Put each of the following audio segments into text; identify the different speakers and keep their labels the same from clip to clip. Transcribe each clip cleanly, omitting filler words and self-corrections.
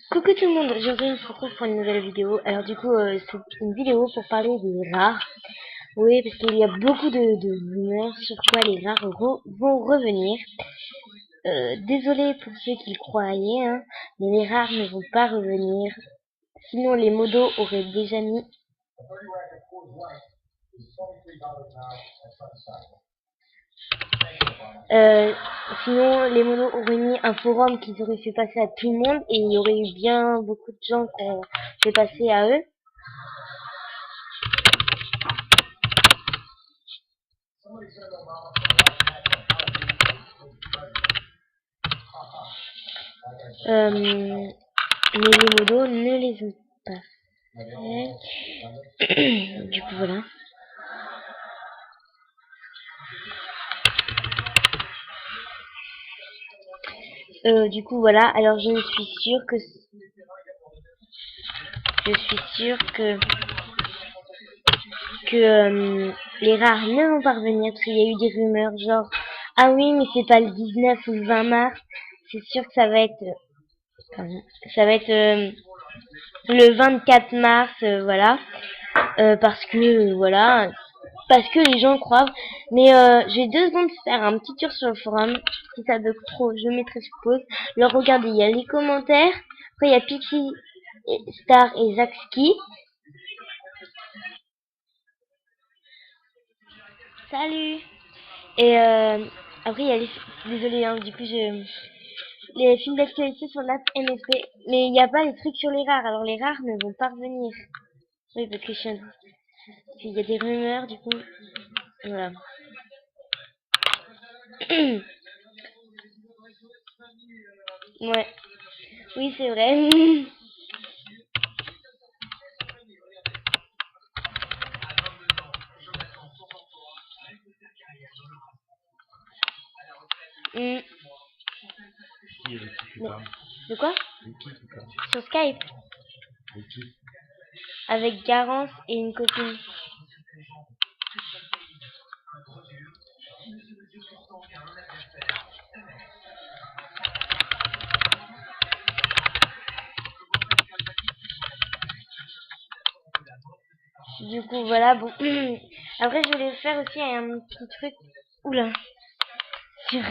Speaker 1: Coucou tout le monde, aujourd'hui on se retrouve pour une nouvelle vidéo. Alors du coup c'est une vidéo pour parler des rares. Oui, parce qu'il y a beaucoup de rumeurs sur quoi les rares vont revenir. Désolé pour ceux qui le croyaient, hein, mais les rares ne vont pas revenir. Sinon les modos auraient déjà mis... Euh, Sinon les modos auraient mis un forum qu'ils auraient fait passer à tout le monde et il y aurait eu bien beaucoup de gens qui ont fait passer à eux. Mais les modos ne les ont pas fait. Du coup, voilà. Du coup, voilà. Alors, je suis sûre que les rares ne vont pas revenir parce qu'il y a eu des rumeurs genre ah oui, mais c'est pas le 19 ou le 20 mars. C'est sûr que ça va être le 24 mars, voilà. Parce que les gens croient. Mais j'ai 2 secondes de faire un petit tour sur le forum. Si ça bug trop, je mettrai sur pause. Alors regardez, il y a les commentaires. Après il y a Pixie, Star et Zakski. Salut. Et après il y a les... Désolé, hein, du coup les films d'actualité sur l'app MSP. Mais il n'y a pas les trucs sur les rares. Alors les rares ne vont pas revenir. Oui, parce que il y a des rumeurs, du coup. Voilà. Ouais. Oui, c'est vrai. Hmm. De quoi? Sur Skype. Avec Garance et une copine. Du coup, voilà, bon. Après, je voulais faire aussi un petit truc. Oula. Sur...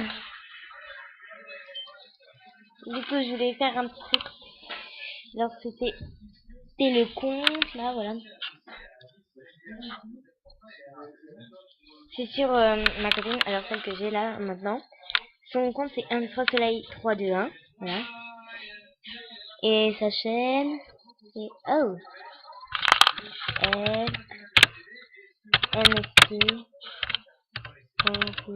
Speaker 1: Du coup, je voulais faire un petit truc. Alors, c'était le compte, là, voilà. C'est sur ma copine, alors celle que j'ai là, maintenant. Son compte, c'est 1 fois soleil 321. Voilà. Et sa chaîne, c'est... Oh! L, MST, voilà, comme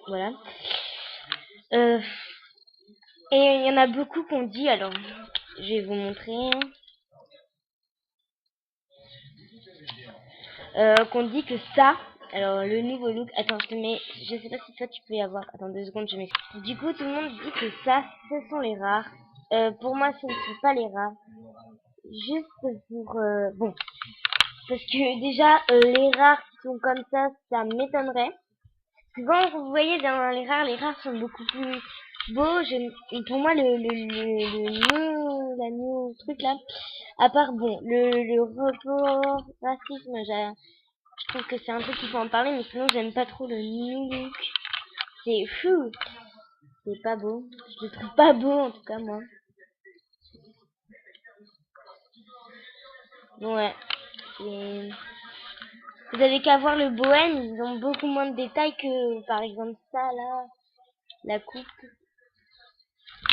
Speaker 1: voilà. Euh, et il y en a beaucoup qu'on dit, alors je vais vous montrer, hein. Qu'on dit que ça, alors le nouveau look, attends, je te mets, je sais pas si toi tu peux y avoir, attends 2 secondes, je mets. Du coup, tout le monde dit que ça, ce sont les rares. Pour moi, ce ne sont pas les rares. Juste pour, bon, parce que déjà, les rares qui sont comme ça m'étonnerait. Souvent, vous voyez dans les rares sont beaucoup plus beaux. Pour moi, la new truc là, à part bon, le report racisme, je trouve que c'est un truc qu'il faut en parler, mais sinon j'aime pas trop le new look. C'est fou, c'est pas beau. Je le trouve pas beau en tout cas moi. Ouais. Et vous avez qu'à voir le Bohème, ils ont beaucoup moins de détails que par exemple ça là, la coupe.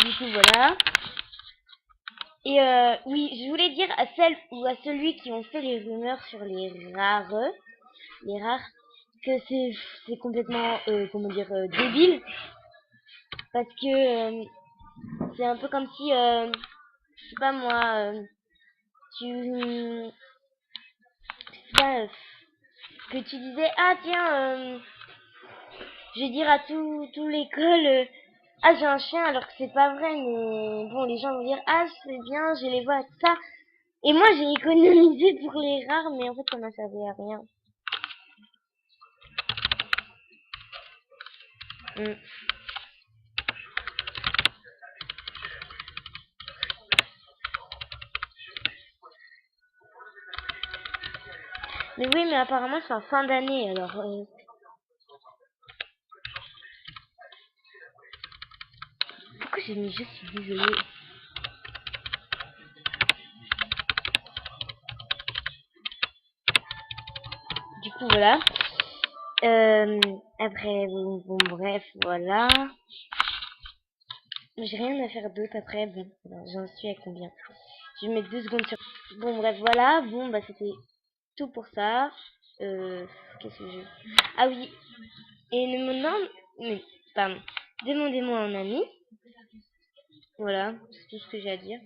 Speaker 1: Du coup voilà. Et oui, je voulais dire à celle ou à celui qui ont fait les rumeurs sur les rares, que c'est complètement comment dire débile parce que c'est un peu comme si je sais pas moi tu je sais pas, que tu disais ah tiens je vais dire à tout l'école ah j'ai un chien alors que c'est pas vrai mais bon les gens vont dire ah c'est bien je les vois tout ça. Et moi, j'ai économisé pour les rares, mais en fait, ça m'a servi à rien. Mm. Mais oui, mais apparemment c'est en fin d'année, alors... Pourquoi j'ai mis je suis désolée. Du coup, voilà. Après, bon, bref, voilà. J'ai rien à faire d'autre après. Bon, j'en suis à combien? Je vais mettre 2 secondes sur... Bon, bref, voilà. Bon, bah, c'était tout pour ça. Qu'est-ce que je... Ah oui. Et ne me demande... Mais, pardon. Demandez-moi un ami. Voilà, c'est tout ce que j'ai à dire.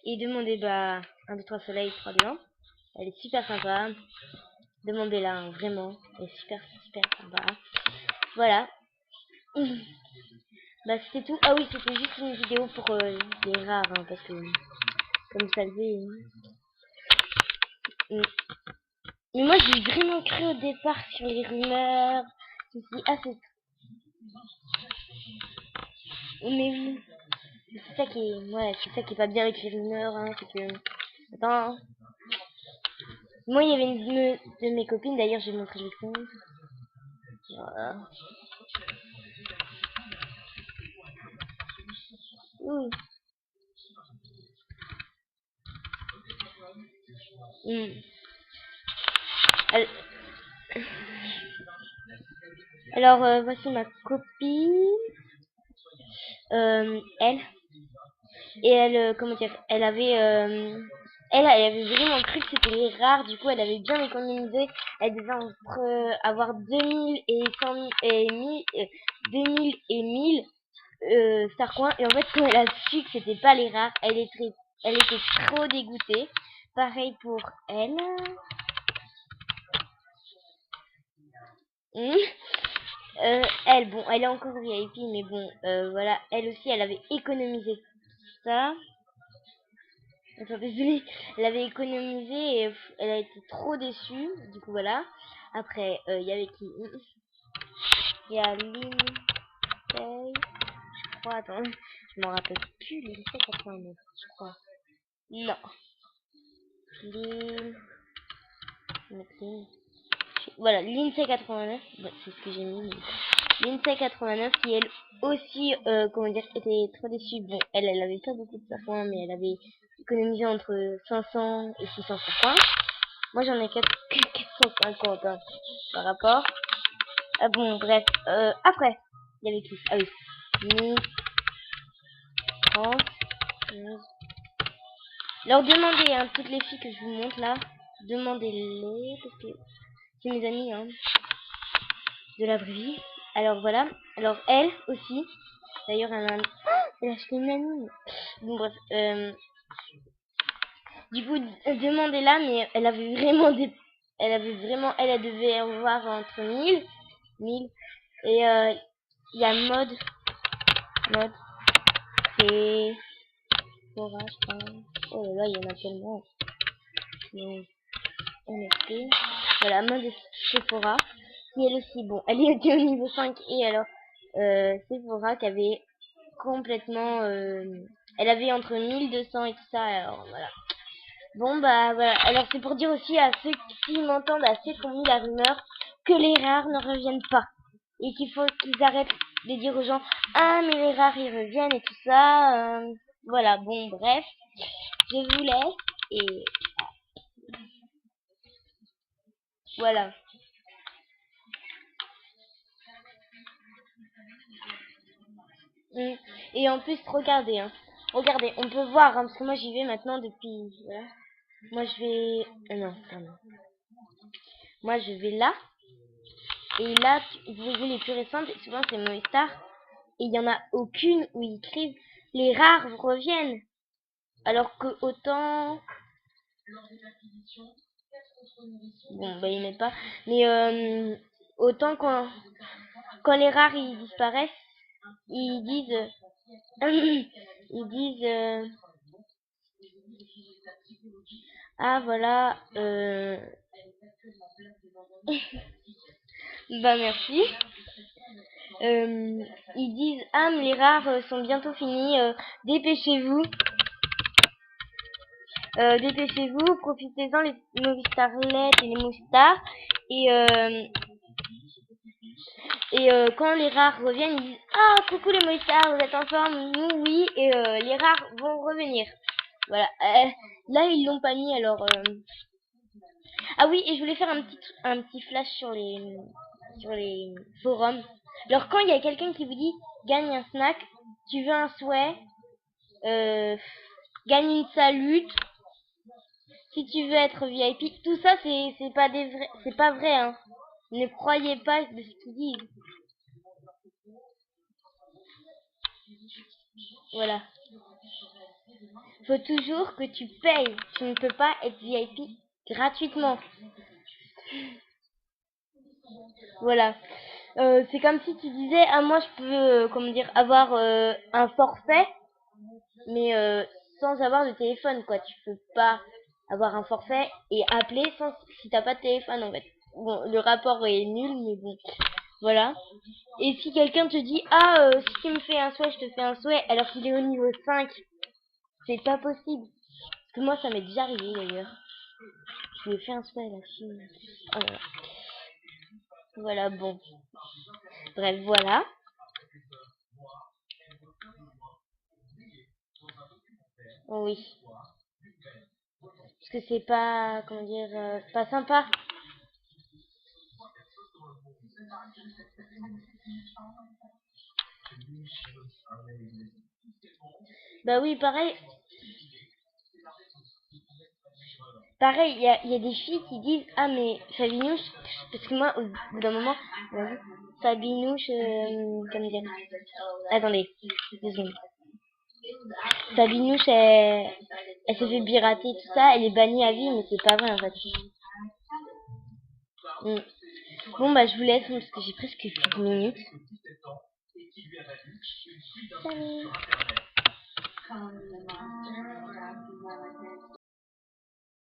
Speaker 1: Et demandez, bah, 1, 2, 3 soleil, 3 blanc. Elle est super sympa. Demandez-la, hein, vraiment. Elle est super, super sympa. Voilà. Bah, c'était tout. Ah oui, c'était juste une vidéo pour les rares, hein, parce que, comme ça le fait. Mais moi, j'ai vraiment cru au départ sur les rumeurs. Je me suis dit, ah, c'est... Mais oui. C'est ça qui est... Ouais, c'est ça qui est pas bien avec les rumeurs, hein, c'est que... Attends, hein. Moi, il y avait une de mes copines, d'ailleurs, je vais montrer le compte. Voilà. Ouh. Al- Alors, voici ma copine. Elle. Et elle, comment dire, elle avait vraiment cru que c'était les rares. Du coup, elle avait bien économisé. Elle devait avoir 2000 et 100 000 et 1000, 2000 et 1000 Star Coins. Et en fait, quand elle a su que c'était pas les rares, elle était trop dégoûtée. Pareil pour elle. Elle, bon, elle est encore VIP, mais bon, voilà, elle aussi, elle avait économisé ça. Enfin, désolée, elle avait économisé et elle a été trop déçue. Du coup, voilà. Après, il y avait qui? Il y a Lindsay, je crois, attends, je m'en rappelle plus, Lindsay 89, je crois. Non. Lin... Voilà, Lindsay 89, bah, c'est ce que j'ai mis. Lindsay 89 qui elle aussi, comment dire, était trop déçue. Bon, elle avait pas beaucoup de points, mais elle avait économisé entre 500 et 600 points. Moi j'en ai 450 hein, par rapport. Ah bon, bref. Après, il y avait qui? Ah oui. Nice, France, 11. Leur demandez, hein, toutes les filles que je vous montre là. Demandez-les, parce que c'est mes amis, hein, de la vraie vie. Alors voilà. Alors elle aussi. D'ailleurs, elle a acheté une amie. Bon bref. Du coup, demandez-la, mais elle avait vraiment elle devait avoir entre 1000. Et il y a mode, c'est, Sephora, je crois. Oh là là, il y en a tellement. Donc, NFT. Voilà, mode Sephora. Qui elle aussi, bon, elle était au niveau 5 et alors, Sephora qui avait complètement, elle avait entre 1200 et tout ça, alors voilà. Bon bah voilà, alors c'est pour dire aussi à ceux qui m'entendent, à ceux qui ont mis la rumeur, que les rares ne reviennent pas. Et qu'il faut qu'ils arrêtent de dire aux gens, ah mais les rares ils reviennent et tout ça. Voilà, bon bref, je vous laisse et voilà. Et en plus, regardez, hein. Regardez, on peut voir, hein, parce que moi j'y vais maintenant depuis, voilà. Moi je vais, non, pardon. Moi je vais là. Et là, vous voyez les plus récentes, et souvent c'est Movistar. Et il n'y en a aucune où ils écrivent les rares reviennent. Alors que autant... Bon, bah ils mettent pas. Mais autant quand les rares ils disparaissent, ils disent... ils disent... ah voilà... bah merci. Ils disent ah mais les rares sont bientôt finis, dépêchez-vous. Dépêchez-vous, profitez-en, les movie starlets et les moustars. Et quand les rares reviennent, ils disent ah coucou les movie stars, vous êtes en forme? Nous oui, et les rares vont revenir. Voilà. Là ils l'ont pas mis alors. Ah oui, et je voulais faire un petit flash sur les forums. Alors quand il y a quelqu'un qui vous dit gagne un snack, tu veux un souhait, euh, gagne une salute, si tu veux être VIP, tout ça c'est pas des vrais, c'est pas vrai hein. Ne croyez pas de ce qu'ils disent. Voilà. Faut toujours que tu payes. Tu ne peux pas être VIP gratuitement. Voilà. C'est comme si tu disais ah moi je peux comment dire avoir un forfait mais sans avoir de téléphone quoi. Tu peux pas avoir un forfait et appeler sans si t'as pas de téléphone en fait. Bon, le rapport est nul mais bon, voilà. Et si quelqu'un te dit ah si tu me fais un souhait, je te fais un souhait alors qu'il est au niveau 5, c'est pas possible. Parce que moi ça m'est déjà arrivé d'ailleurs. Je lui ai fait un souhait à la fille. Oh là là. Voilà, bon. Bref, voilà. Oh oui. Parce que c'est pas, comment dire, c'est pas sympa. Bah oui, pareil. Pareil, il y a des filles qui disent ah mais Fabinouche, parce que moi au bout d'un moment, vas-y, Fabinouche, comment dire, attendez, 2 secondes. Fabinouche, elle s'est fait pirater tout ça, elle est bannie à vie, mais c'est pas vrai en fait. Mm. Bon bah je vous laisse parce que j'ai presque plus de minutes. Salut.